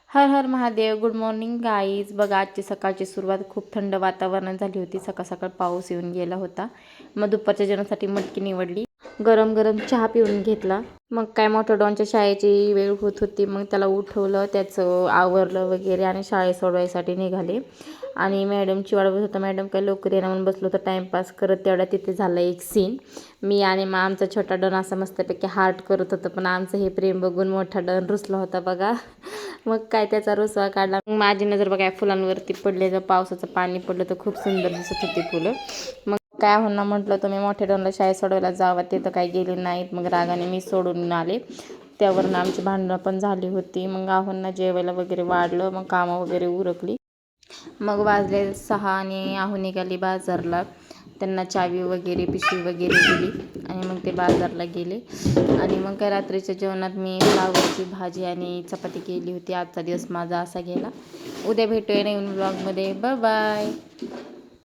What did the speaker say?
हर Har Mahadev. Good morning guys. बघा आजची सकाळची सुरुवात खूप थंड वातावरण झाली होती. सकाळ सकाळ पाऊस येऊन गेला होता. मग दुपारच्या जेवणासाठी मटकी निवडली. गरम गरम चहा पिऊन घेतला. मग काय मोठ्या डॉनच्या शाळेची वेळ होत होती. मग त्याला उठवलं, त्याचं आवरलं वगैरे आणि शाळेत सोडवायसाठी निघाले. आणि मॅडमची वाट बघत होता. मॅडम काय लवकर येणं म्हणून बसलो होतं टाईमपास करत. तेवढा तिथे झाला एक सीन. मी आणि मग आमचा छोटा डॉन असा मस्तपैकी हार्ट करत होतं, पण आमचं हे प्रेम बघून मोठा डॉन रुसला होता बघा. मग काय त्याचा रुसवा काढला. मग माझी नजर बघा फुलांवरती पडले. जर पावसाचं पाणी पडलं तर खूप सुंदर दिसत होती फुलं. मग काय होणार म्हटलं, तुम्ही मोठ्या डॉनला शाळेत सोडवायला जावं, ते तर काही गेले नाहीत. मग रागाने मी सोडून आले. त्यावरनं आमची भांडणं पण झाली होती. मग आहोंना जेवायला वगैरे वाढलं. मग कामं वगैरे उरकली. मग वाजले 6 आणि आहू निघाली बाजारला. त्यांना चावी वगैरे पिशवी वगैरे दिली आणि मग ते बाजारला गेले. आणि मग काय रात्रीच्या जेवणात मी फ्लावरची भाजी आणि चपाती केली होती. आजचा दिवस माझा असा गेला. उद्या भेटूया नवीन ब्लॉगमध्ये. Bye bye.